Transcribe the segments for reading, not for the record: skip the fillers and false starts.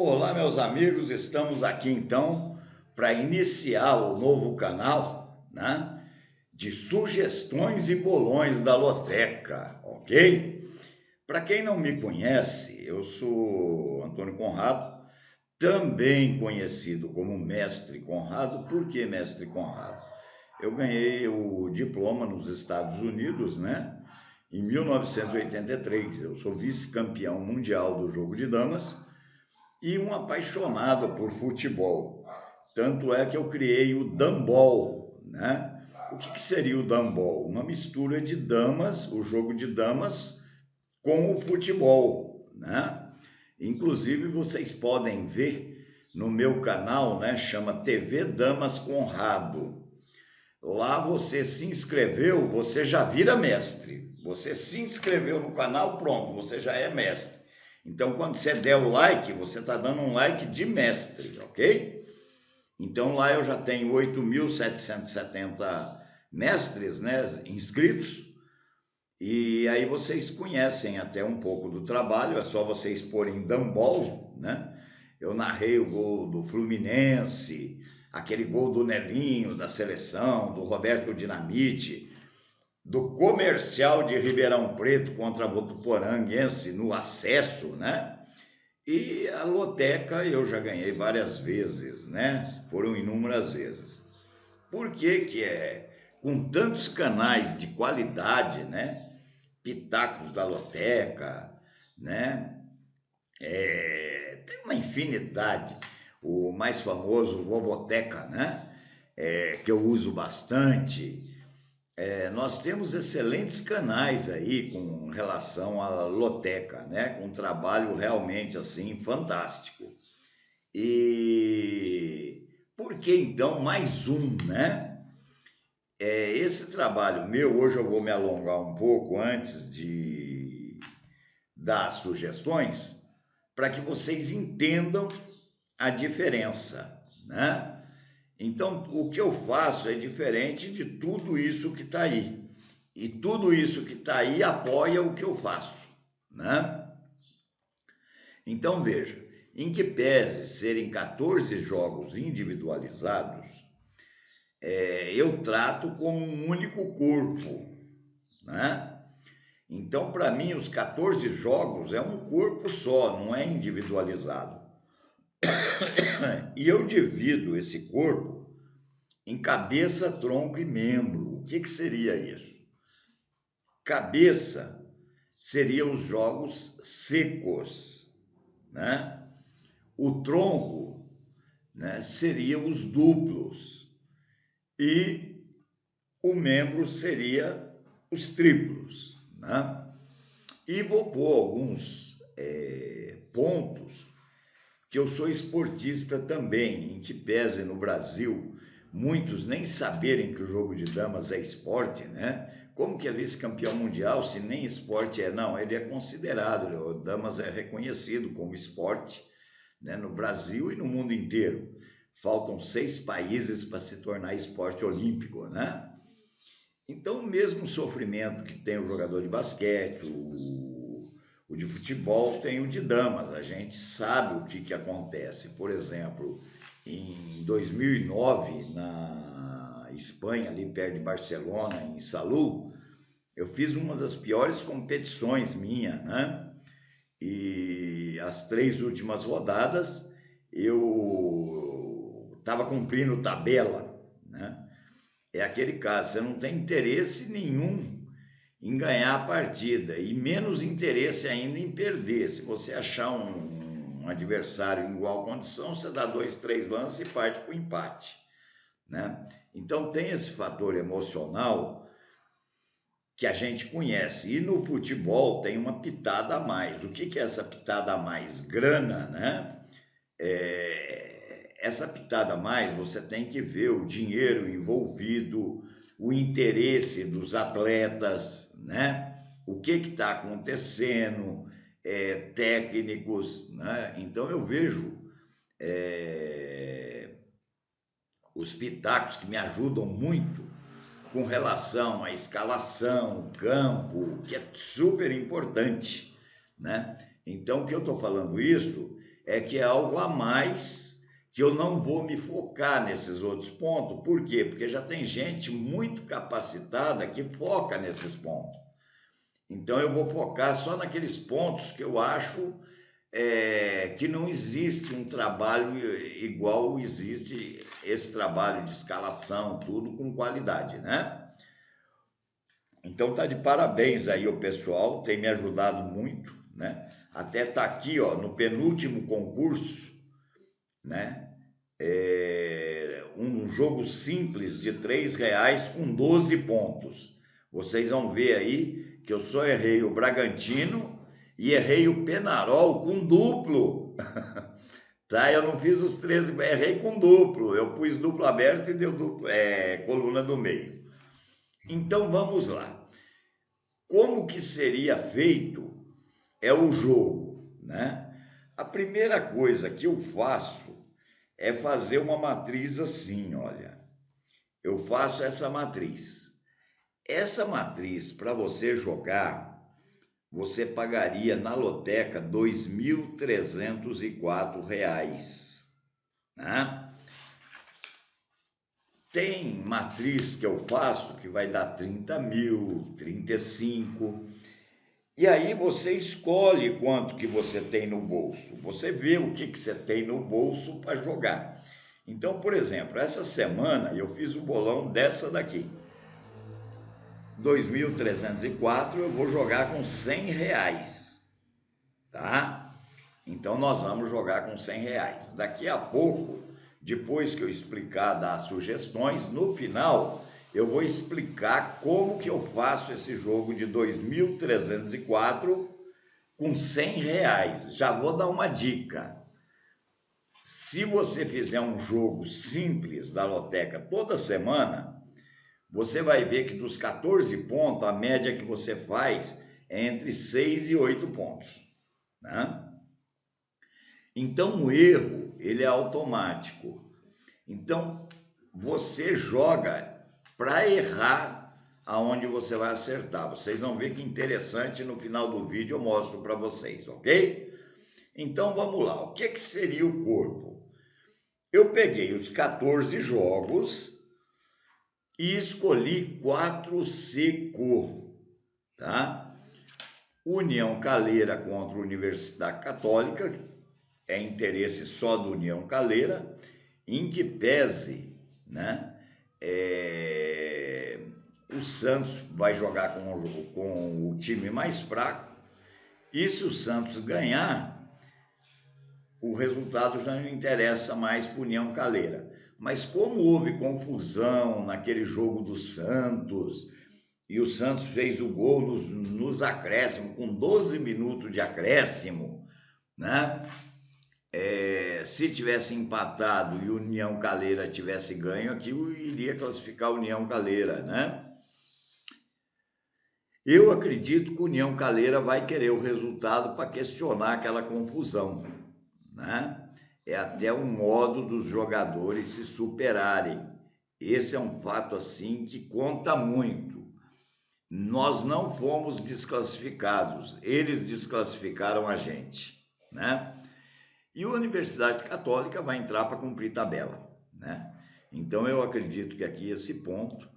Olá, meus amigos, estamos aqui então para iniciar o novo canal, né, de sugestões e bolões da Loteca, ok? Para quem não me conhece, eu sou Antônio Conrado, também conhecido como Mestre Conrado. Por que Mestre Conrado? Eu ganhei o diploma nos Estados Unidos, né, em 1983. Eu sou vice-campeão mundial do jogo de damas e um apaixonado por futebol. Tanto é que eu criei o Dambol, né? O que seria o Dambol? Uma mistura de damas, o jogo de damas, com o futebol, né? Inclusive, vocês podem ver no meu canal, né? Chama TV Damas Conrado. Lá você se inscreveu, você já vira mestre. Você se inscreveu no canal, pronto, você já é mestre. Então, quando você der o like, você está dando um like de mestre, ok? Então, lá eu já tenho 8.770 mestres, né, inscritos. E aí vocês conhecem até um pouco do trabalho, é só vocês porem Dambol, né? Eu narrei o gol do Fluminense, aquele gol do Nelinho, da seleção, do Roberto Dinamite, do Comercial de Ribeirão Preto contra a Votuporanguense no acesso, né? E a loteca eu já ganhei várias vezes, né? Foram inúmeras vezes. Por que que com tantos canais de qualidade, né? Pitacos da loteca, né? Tem uma infinidade. O mais famoso, o Vovoteca, né? Que eu uso bastante. Nós temos excelentes canais aí com relação à loteca, né? Com um trabalho realmente assim fantástico. E por que então mais um, né? Esse trabalho meu, hoje eu vou me alongar um pouco antes de dar sugestões, para que vocês entendam a diferença, né? Então, o que eu faço é diferente de tudo isso que está aí. E tudo isso que está aí apoia o que eu faço, né? Então, veja, em que pese serem 14 jogos individualizados, eu trato como um único corpo, né? Então, para mim, os 14 jogos é um corpo só, não é individualizado. E eu divido esse corpo em cabeça, tronco e membro. O que seria isso? Cabeça seria os jogos secos, né? O tronco, né, seria os duplos e o membro seria os triplos, né? E vou pôr alguns pontos que eu sou esportista também, em que pese no Brasil muitos nem saberem que o jogo de damas é esporte, né? Como que é vice-campeão mundial se nem esporte é? Não, ele é considerado, o damas é reconhecido como esporte, né, no Brasil e no mundo inteiro. Faltam 6 países para se tornar esporte olímpico, né? Então, o mesmo sofrimento que tem o jogador de basquete, o de futebol, tem o de damas. A gente sabe o que acontece. Por exemplo, em 2009, na Espanha, ali perto de Barcelona, em Salou, eu fiz uma das piores competições minha, né? E as 3 últimas rodadas eu estava cumprindo tabela, né? É aquele caso, você não tem interesse nenhum em ganhar a partida e menos interesse ainda em perder. Se você achar um adversário em igual condição, você dá 2, 3 lances e parte para o empate, né? Então tem esse fator emocional que a gente conhece. E no futebol tem uma pitada a mais. O que é essa pitada a mais? Grana, né? Essa pitada a mais, você tem que ver o dinheiro envolvido, o interesse dos atletas, né? O que está acontecendo, técnicos, né? Então eu vejo os pitacos que me ajudam muito com relação à escalação, campo, que é super importante, né? Então, o que eu estou falando isso é que é algo a mais que eu não vou me focar nesses outros pontos. Por quê? Porque já tem gente muito capacitada que foca nesses pontos. Então eu vou focar só naqueles pontos que eu acho que não existe um trabalho igual existe esse trabalho de escalação, tudo com qualidade, né? Então tá de parabéns aí o pessoal, tem me ajudado muito, né? Até tá aqui, ó, no penúltimo concurso, né? Um jogo simples de R$ 3 com 12 pontos. Vocês vão ver aí que eu só errei o Bragantino e errei o Penarol com duplo. Tá? Eu não fiz os 13, errei com duplo. Eu pus duplo aberto e deu duplo, coluna do meio. Então vamos lá. Como que seria feito o jogo, né? A primeira coisa que eu faço é fazer uma matriz assim, olha. Eu faço essa matriz. Essa matriz, para você jogar, você pagaria na loteca R$ 2.304, né? Tem matriz que eu faço que vai dar 30 mil, 35. E aí você escolhe quanto que você tem no bolso. Você vê o que você tem no bolso para jogar. Então, por exemplo, essa semana eu fiz o bolão dessa daqui. 2.304 eu vou jogar com R$ 100, tá? Então nós vamos jogar com R$ 100. Daqui a pouco, depois que eu explicar, dar sugestões, no final eu vou explicar como que eu faço esse jogo de 2.304 com R$ 100. Já vou dar uma dica. Se você fizer um jogo simples da loteca toda semana, você vai ver que dos 14 pontos, a média que você faz é entre 6 e 8 pontos, né? Então o erro, ele é automático. Então você joga para errar aonde você vai acertar. Vocês vão ver que interessante, no final do vídeo eu mostro para vocês, ok? Então vamos lá, o que seria o corpo? Eu peguei os 14 jogos e escolhi 4 seco, tá? União Calera contra Universidade Católica, é interesse só do União Calera, em que pese, né? O Santos vai jogar com o time mais fraco, e se o Santos ganhar, o resultado já não interessa mais para o União Calera. Mas como houve confusão naquele jogo do Santos, e o Santos fez o gol nos acréscimos, com 12 minutos de acréscimo, né? Se tivesse empatado e o União Calera tivesse ganho, aquilo iria classificar a União Calera, né? Eu acredito que o União Calera vai querer o resultado para questionar aquela confusão, né? É até um modo dos jogadores se superarem. Esse é um fato assim que conta muito. Nós não fomos desclassificados, eles desclassificaram a gente, né? E a Universidade Católica vai entrar para cumprir tabela, né? Então eu acredito que aqui esse ponto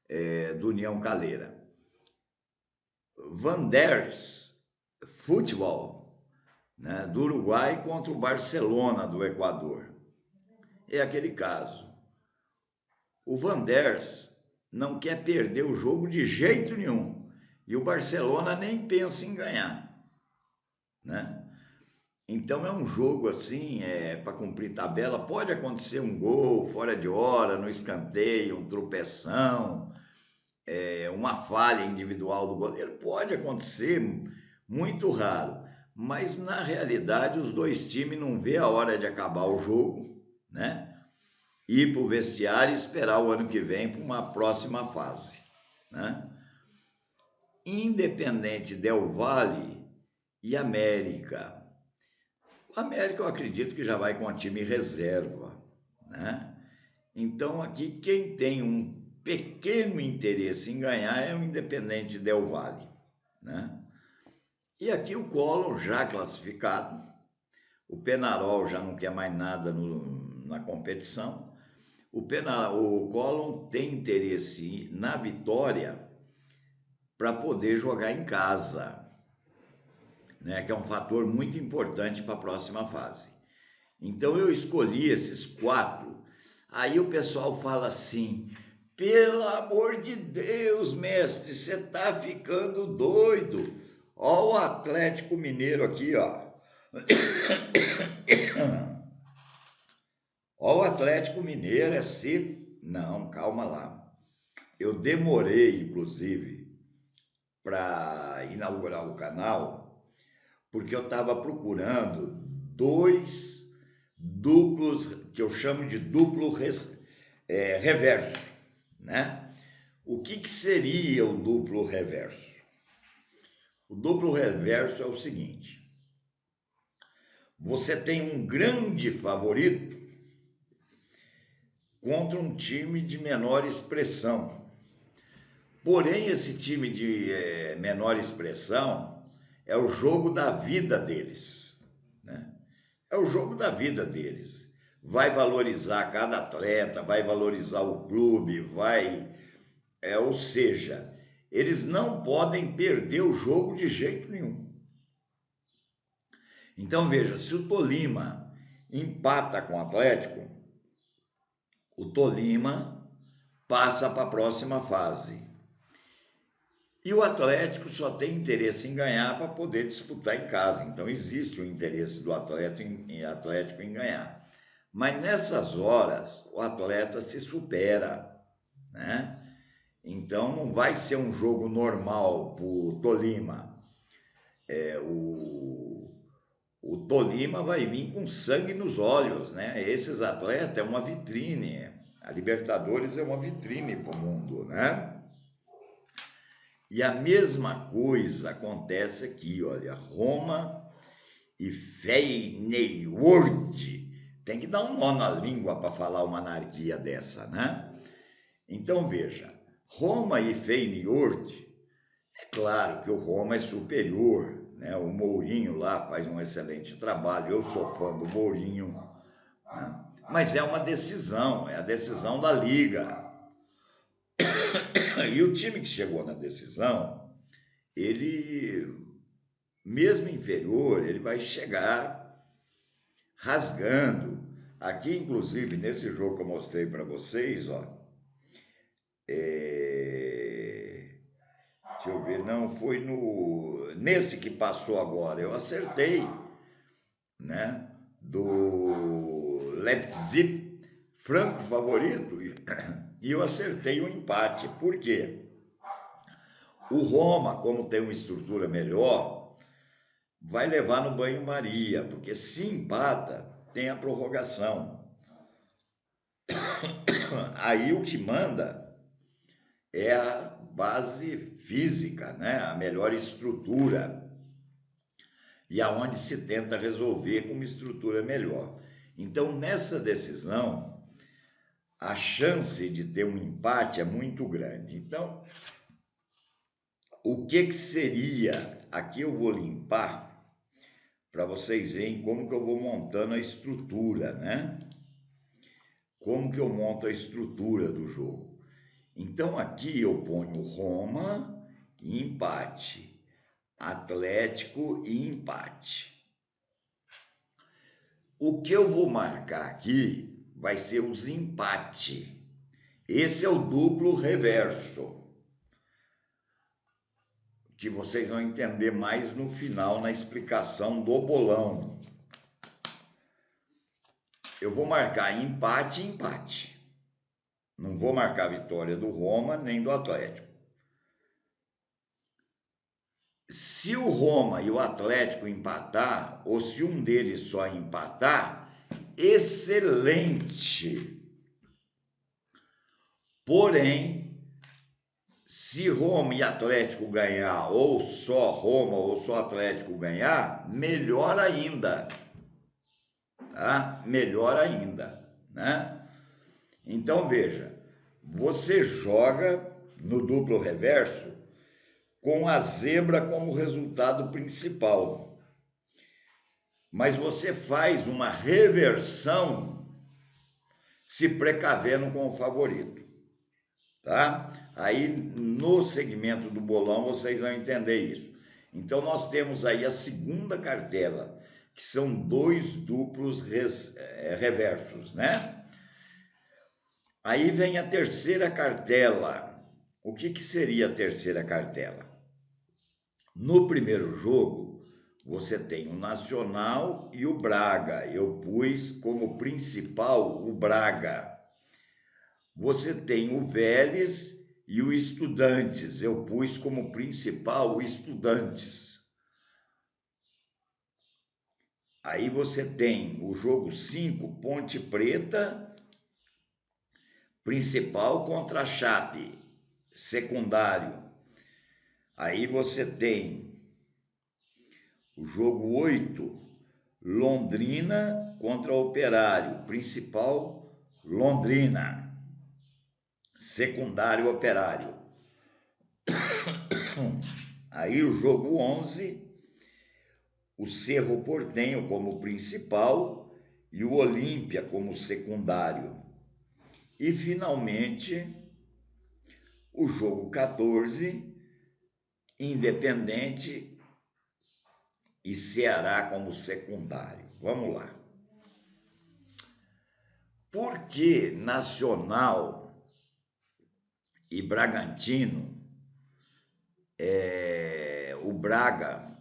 é do União Calera. Wanderers Futebol, né, do Uruguai contra o Barcelona do Equador. É aquele caso. O Wanderers não quer perder o jogo de jeito nenhum e o Barcelona nem pensa em ganhar, né? Então é um jogo assim, para cumprir tabela. Pode acontecer um gol fora de hora, no escanteio, um tropeção, uma falha individual do goleiro. Pode acontecer, muito raro. Mas na realidade os dois times não vê a hora de acabar o jogo, né? Ir para o vestiário e esperar o ano que vem para uma próxima fase, né? Independente Del Valle e América. O América eu acredito que já vai com o time reserva, né? Então aqui quem tem um pequeno interesse em ganhar é o Independente Del Valle, né? E aqui o Collor já classificado, O Penharol já não quer mais nada na competição. O Collor tem interesse na vitória para poder jogar em casa, né, que é um fator muito importante para a próxima fase. Então eu escolhi esses 4. Aí o pessoal fala assim: pelo amor de Deus, mestre, você está ficando doido. Ó o Atlético Mineiro aqui, ó. Ó o Atlético Mineiro é seco. Não, calma lá. Eu demorei, inclusive, para inaugurar o canal, porque eu estava procurando 2 duplos, que eu chamo de duplo reverso, né? O que seria o duplo reverso? O duplo reverso é o seguinte: você tem um grande favorito contra um time de menor expressão. Porém, esse time de menor expressão é o jogo da vida deles, né? É o jogo da vida deles. Vai valorizar cada atleta, vai valorizar o clube, ou seja, eles não podem perder o jogo de jeito nenhum. Então veja, se o Tolima empata com o Atlético, o Tolima passa para a próxima fase. E o Atlético só tem interesse em ganhar para poder disputar em casa. Então existe o interesse do Atlético em ganhar. Mas nessas horas o atleta se supera, né? Então não vai ser um jogo normal para o Tolima. O Tolima vai vir com sangue nos olhos, né? Esses atletas é uma vitrine. A Libertadores é uma vitrine para o mundo, né? E a mesma coisa acontece aqui, olha, Roma e Feyenoord. Tem que dar um nó na língua para falar uma anarquia dessa, né? Então veja, Roma e Feyenoord, é claro que o Roma é superior, né? O Mourinho lá faz um excelente trabalho, eu sou fã do Mourinho, né? Mas é uma decisão, é a decisão da liga. E o time que chegou na decisão, ele, mesmo inferior, ele vai chegar rasgando. Aqui, inclusive, nesse jogo que eu mostrei para vocês, ó, deixa eu ver, não, foi nesse que passou agora, eu acertei, né? Do Leipzig, franco favorito, e eu acertei o empate. Por quê? O Roma, como tem uma estrutura melhor, vai levar no banho-maria, porque se empata, tem a prorrogação. Aí o que manda é a base física, né? A melhor estrutura, e aonde se tenta resolver com uma estrutura melhor. Então, nessa decisão, a chance de ter um empate é muito grande. Então, o que seria? Aqui eu vou limpar para vocês verem como que eu vou montando a estrutura, né? Como que eu monto a estrutura do jogo. Então, aqui eu ponho Roma e empate, Atlético e empate. O que eu vou marcar aqui vai ser os empates. Esse é o duplo reverso, que vocês vão entender mais no final, na explicação do bolão. Eu vou marcar empate e empate. Não vou marcar a vitória do Roma nem do Atlético. Se o Roma e o Atlético empatar, ou se um deles só empatar, excelente. Porém, se Roma e Atlético ganhar, ou só Roma ou só Atlético ganhar, melhor ainda, tá? Melhor ainda, né? Então veja, você joga no duplo reverso com a zebra como resultado principal. mas você faz uma reversão se precavendo com o favorito, tá? Aí no segmento do bolão vocês vão entender isso. Então nós temos aí a segunda cartela, que são dois duplos reversos, né? Aí vem a terceira cartela. O que seria a terceira cartela? No primeiro jogo, você tem o Nacional e o Braga. Eu pus como principal o Braga. Você tem o Vélez e o Estudantes. Eu pus como principal o Estudantes. Aí você tem o jogo 5, Ponte Preta, principal contra a Chape, secundário. Aí você tem o jogo 8, Londrina contra Operário, principal Londrina, secundário Operário. Aí o jogo 11, o Cerro Porteño como principal e o Olímpia como secundário. E finalmente o jogo 14, Independente e Ceará como secundário. Vamos lá. Por que Nacional e Bragantino, o Braga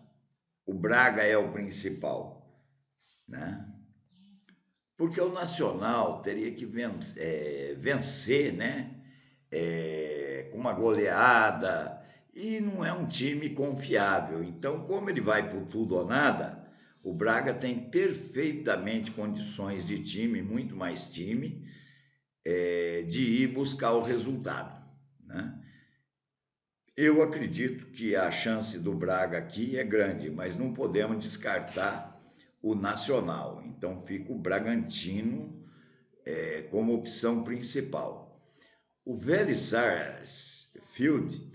é o principal, né? Porque o Nacional teria que vencer, né? Com uma goleada, e não é um time confiável. Então, como ele vai por tudo ou nada, o Braga tem perfeitamente condições de time, muito mais time, de ir buscar o resultado, né? Eu acredito que a chance do Braga aqui é grande, mas não podemos descartar o Nacional. Então fica o Bragantino como opção principal. O Vélez Sarsfield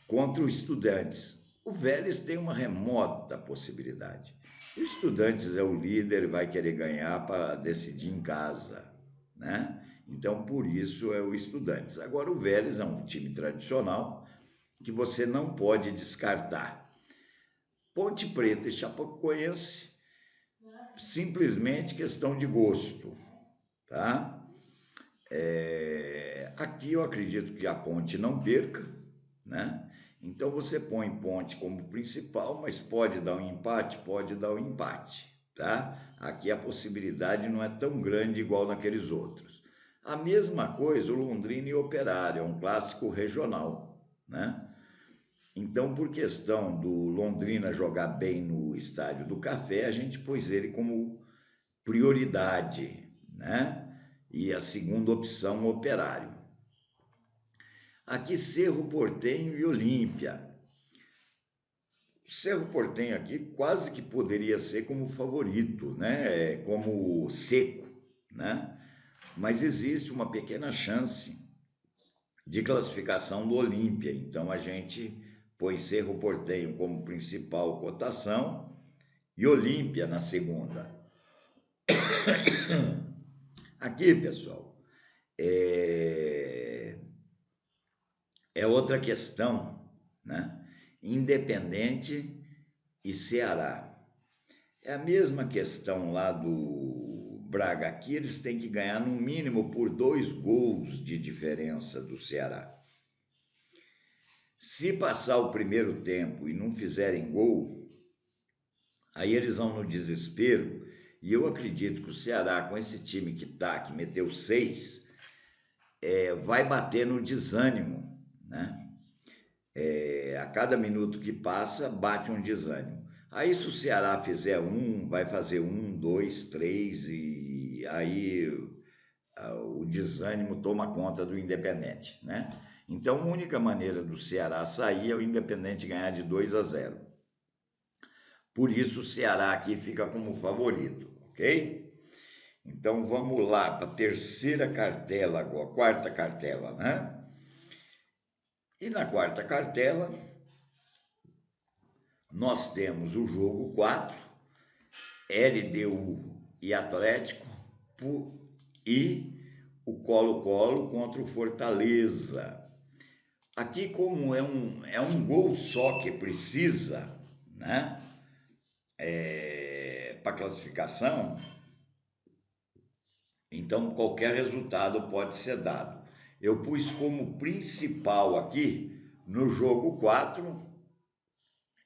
contra o Estudantes. O Vélez tem uma remota possibilidade. O Estudantes é o líder, vai querer ganhar para decidir em casa, né? Então, por isso é o Estudantes. Agora, o Vélez é um time tradicional que você não pode descartar. Ponte Preta e Chapecoense, simplesmente questão de gosto, tá? Aqui eu acredito que a Ponte não perca, né? Então você põe Ponte como principal, mas pode dar um empate? Pode dar um empate, tá? Aqui a possibilidade não é tão grande igual naqueles outros. A mesma coisa o Londrina e Operário, é um clássico regional, né? Então, por questão do Londrina jogar bem no Estádio do Café, a gente pôs ele como prioridade, né? E a segunda opção, o Operário. Aqui, Cerro Porteño e Olímpia. O Cerro Porteño aqui quase que poderia ser como favorito, né? Como seco, né? Mas existe uma pequena chance de classificação do Olímpia. Então, a gente põe Cerro Porteño como principal cotação e Olímpia na segunda. Aqui, pessoal, é outra questão, né? Independente e Ceará. É a mesma questão lá do Braga. Aqui eles têm que ganhar no mínimo por 2 gols de diferença do Ceará. Se passar o primeiro tempo e não fizerem gol, aí eles vão no desespero. E eu acredito que o Ceará, com esse time que meteu 6, vai bater no desânimo, né? A cada minuto que passa, bate um desânimo. Aí, se o Ceará fizer vai fazer 1, 2, 3, e aí o desânimo toma conta do Independente, né? Então, a única maneira do Ceará sair é o Independente ganhar de 2-0. Por isso, o Ceará aqui fica como favorito, ok? Então, vamos lá para a terceira cartela agora, quarta cartela, né? E na quarta cartela, nós temos o jogo 4, LDU e Atlético e o Colo-Colo contra o Fortaleza. Aqui, como é um gol só que precisa, né, para classificação, então qualquer resultado pode ser dado. Eu pus como principal aqui, no jogo 4,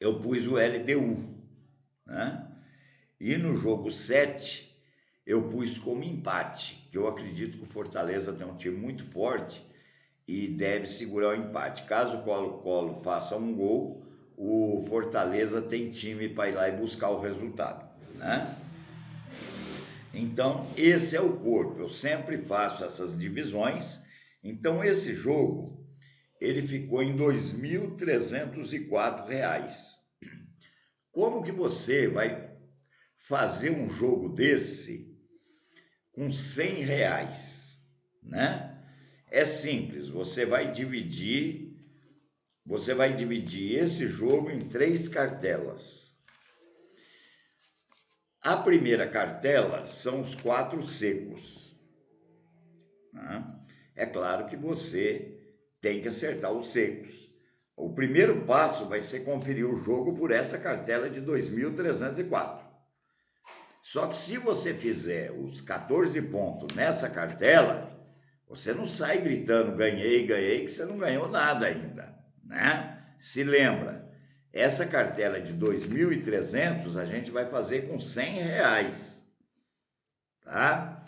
eu pus o LDU, né? E no jogo 7, eu pus como empate, que eu acredito que o Fortaleza tem um time muito forte e deve segurar o empate. Caso o Colo-Colo faça um gol, o Fortaleza tem time para ir lá e buscar o resultado, né? Então, esse é o corpo. Eu sempre faço essas divisões. Então, esse jogo, ele ficou em R$ 2.304. Como que você vai fazer um jogo desse com R$ 100, né? É simples, você vai dividir esse jogo em 3 cartelas. A primeira cartela são os 4 secos, né? É claro que você tem que acertar os secos. O primeiro passo vai ser conferir o jogo por essa cartela de 2.304. Só que se você fizer os 14 pontos nessa cartela, você não sai gritando ganhei, ganhei, que você não ganhou nada ainda, né? Se lembra, essa cartela de 2.300 a gente vai fazer com R$ 100, tá?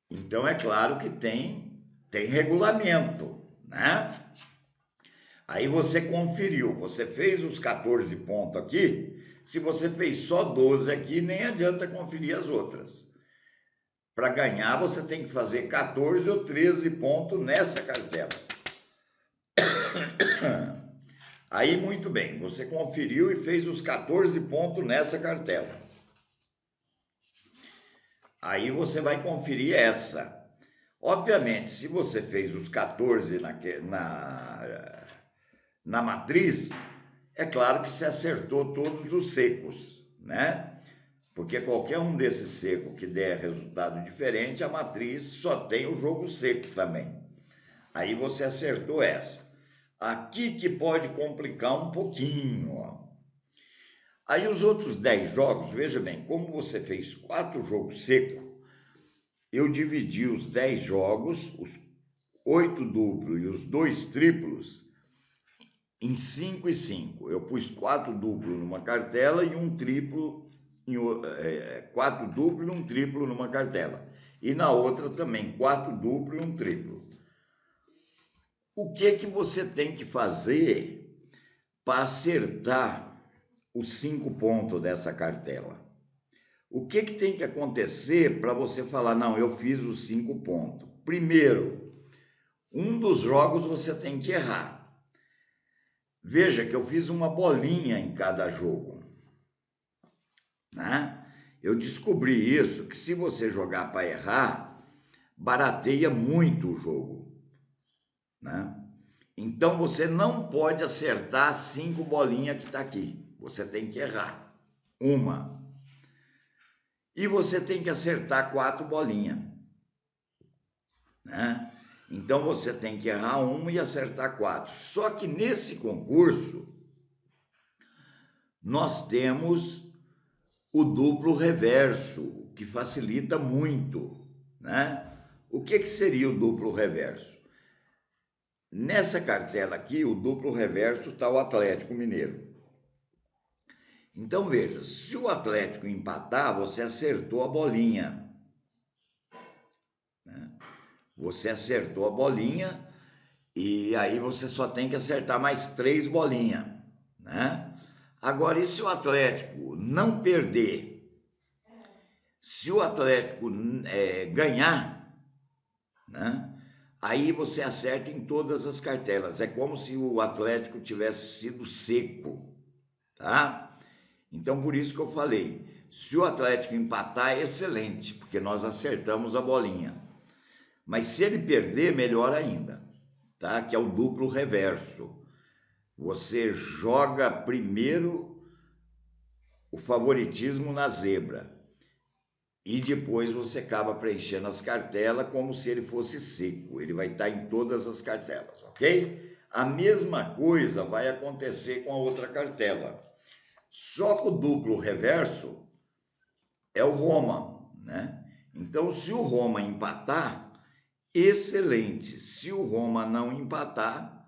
Então é claro que tem regulamento, né? Aí você conferiu, você fez os 14 pontos aqui, se você fez só 12 aqui, nem adianta conferir as outras. Para ganhar, você tem que fazer 14 ou 13 pontos nessa cartela. Aí, muito bem, você conferiu e fez os 14 pontos nessa cartela. Aí você vai conferir essa. Obviamente, se você fez os 14 na matriz, é claro que você acertou todos os secos, né? Porque qualquer um desses secos que der resultado diferente, a matriz só tem o jogo seco também. Aí você acertou essa. Aqui que pode complicar um pouquinho, ó. Aí os outros 10 jogos, veja bem, como você fez 4 jogos secos, eu dividi os 10 jogos, os 8 duplos e os 2 triplos, em 5 e 5. Eu pus 4 duplos numa cartela e um triplo, 4 duplos e um triplo numa cartela. E na outra também, 4 duplos e um triplo. O que você tem que fazer para acertar os 5 pontos dessa cartela? O que tem que acontecer para você falar, não, eu fiz os 5 pontos? Primeiro, um dos jogos você tem que errar. Veja que eu fiz uma bolinha em cada jogo, né? Eu descobri isso, que se você jogar para errar, barateia muito o jogo, né? Então você não pode acertar 5 bolinhas que está aqui. Você tem que errar uma. E você tem que acertar 4 bolinhas, né? Então você tem que errar uma e acertar 4. Só que nesse concurso nós temos o duplo reverso, que facilita muito, né? O que seria o duplo reverso? Nessa cartela aqui, o duplo reverso está o Atlético Mineiro. Então veja, se o Atlético empatar, você acertou a bolinha, né? Você acertou a bolinha e aí você só tem que acertar mais 3 bolinhas, né? Agora, e se o Atlético não perder? Se o Atlético ganhar, né? Aí você acerta em todas as cartelas. É como se o Atlético tivesse sido seco, tá? Então, por isso que eu falei, se o Atlético empatar, é excelente, porque nós acertamos a bolinha. Mas se ele perder, melhor ainda, tá? Que é o duplo reverso. Você joga primeiro o favoritismo na zebra. E depois você acaba preenchendo as cartelas como se ele fosse seco. Ele vai estar em todas as cartelas, ok? A mesma coisa vai acontecer com a outra cartela. Só que o duplo reverso é o Roma, né? Então, se o Roma empatar, excelente. Se o Roma não empatar,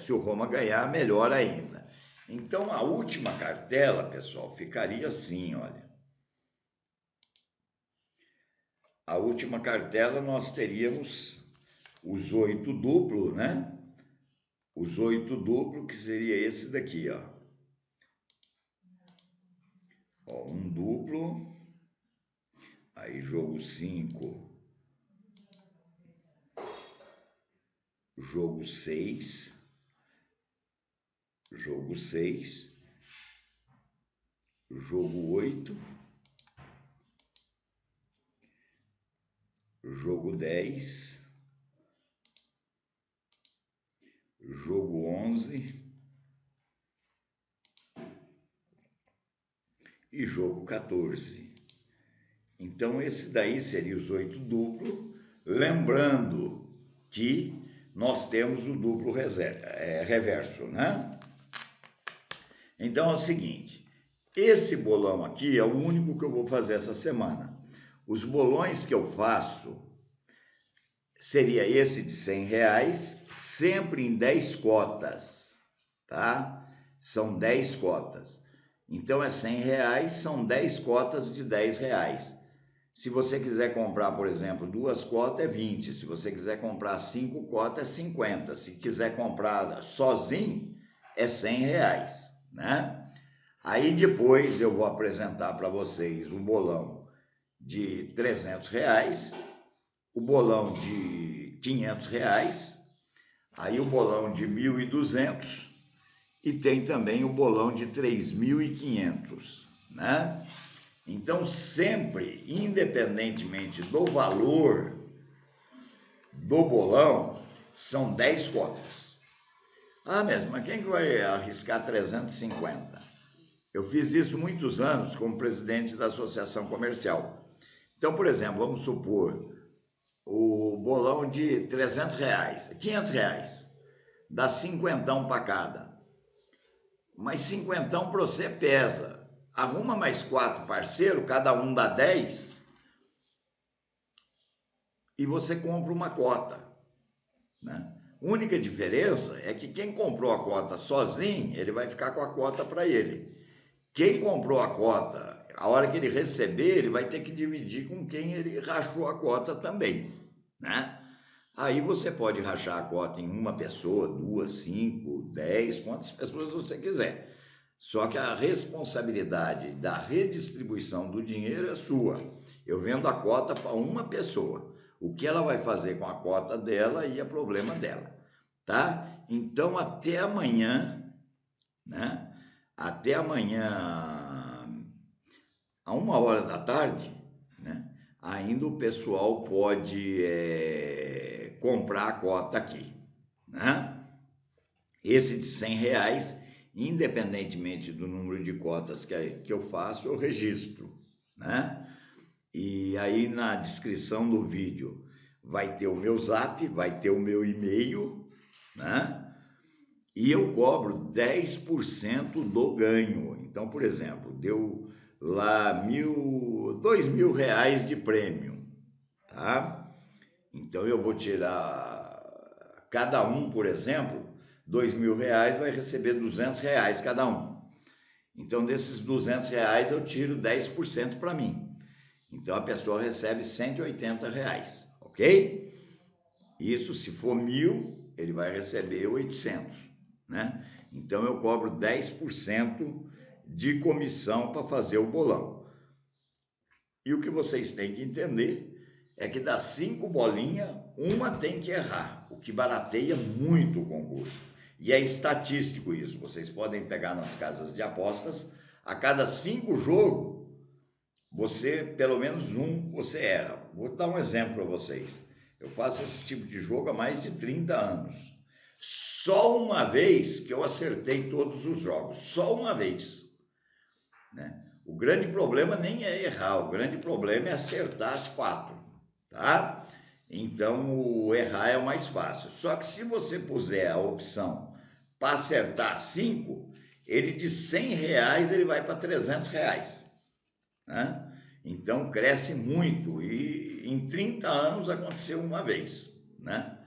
se o Roma ganhar, melhor ainda. Então, a última cartela, pessoal, ficaria assim, olha. A última cartela nós teríamos os 8 duplos, né? Os 8 duplos, que seria esse daqui, ó. Ó, um duplo, aí jogo 5, jogo 6, jogo 6, jogo 8, jogo 10, jogo 11 e jogo 14. Então, esse daí seria os 8 duplos, lembrando que nós temos o duplo reverso, né? Então, é o seguinte, esse bolão aqui é o único que eu vou fazer essa semana. Os bolões que eu faço seria esse de R$100, sempre em 10 cotas, tá? São 10 cotas. Então, é R$100, são 10 cotas de R$10. Se você quiser comprar, por exemplo, 2 cotas é 20. Se você quiser comprar 5 cotas é 50. Se quiser comprar sozinho é R$100, né? Aí depois eu vou apresentar para vocês o bolão de R$300, o bolão de R$500, aí o bolão de 1.200 e tem também o bolão de 3.500, né? Então, sempre, independentemente do valor do bolão, são 10 cotas. Ah, mesmo, mas quem que vai arriscar 350? Eu fiz isso muitos anos como presidente da associação comercial. Então, por exemplo, vamos supor o bolão de R$300, R$500, dá 50 para cada. Mas 50 para você pesa. Arruma mais 4 parceiros, cada um dá 10 e você compra uma cota, né? Única diferença é que quem comprou a cota sozinho, ele vai ficar com a cota para ele. Quem comprou a cota, a hora que ele receber, ele vai ter que dividir com quem ele rachou a cota também, né? Aí você pode rachar a cota em uma pessoa, 2, 5, 10, quantas pessoas você quiser. Só que a responsabilidade da redistribuição do dinheiro é sua. Eu vendo a cota para uma pessoa. O que ela vai fazer com a cota dela aí é problema dela, tá? Então, até amanhã, né? Até amanhã, a 1h da tarde, né? Ainda o pessoal pode comprar a cota aqui, né? Esse de R$100, independentemente do número de cotas que eu faço, eu registro, né? E aí na descrição do vídeo vai ter o meu zap, vai ter o meu e-mail, né? E eu cobro 10% do ganho. Então, por exemplo, deu lá R$2.000 de prêmio, tá? Então eu vou tirar cada um, por exemplo, R$2.000 vai receber R$200 cada um. Então, desses R$200 eu tiro 10% para mim. Então, a pessoa recebe R$180, ok? Isso, se for 1.000, ele vai receber 800, né? Então, eu cobro 10% de comissão para fazer o bolão. E o que vocês têm que entender é que das 5 bolinhas, uma tem que errar, o que barateia muito o concurso. E é estatístico isso, vocês podem pegar nas casas de apostas, a cada 5 jogos, você, pelo menos um, você erra. Vou dar um exemplo para vocês. Eu faço esse tipo de jogo há mais de 30 anos. Só uma vez que eu acertei todos os jogos, só uma vez. né? O grande problema nem é errar, o grande problema é acertar as 4, tá? Então, o errar é o mais fácil. Só que se você puser a opção para acertar 5, ele de R$ 100 ele vai para R$ 300, né? Então, cresce muito e em 30 anos aconteceu uma vez, né?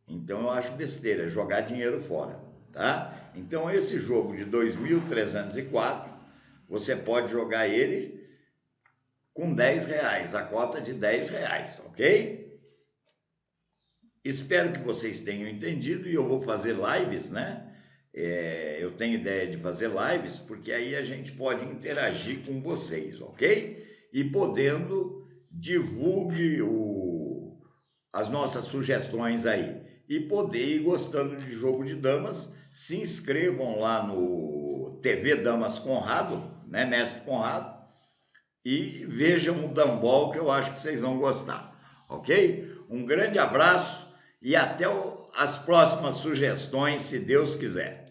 Então, eu acho besteira jogar dinheiro fora, tá? Então, esse jogo de 2.304, você pode jogar ele com R$ 10, a cota de R$ 10, ok? Espero que vocês tenham entendido e eu vou fazer lives, né? Eu tenho ideia de fazer lives porque aí a gente pode interagir com vocês, ok? E podendo, divulgue as nossas sugestões aí. E poder ir gostando de jogo de damas, se inscrevam lá no TV Damas Conrado, né, Mestre Conrado, e vejam o Dambol que eu acho que vocês vão gostar, ok? Um grande abraço e até as próximas sugestões, se Deus quiser.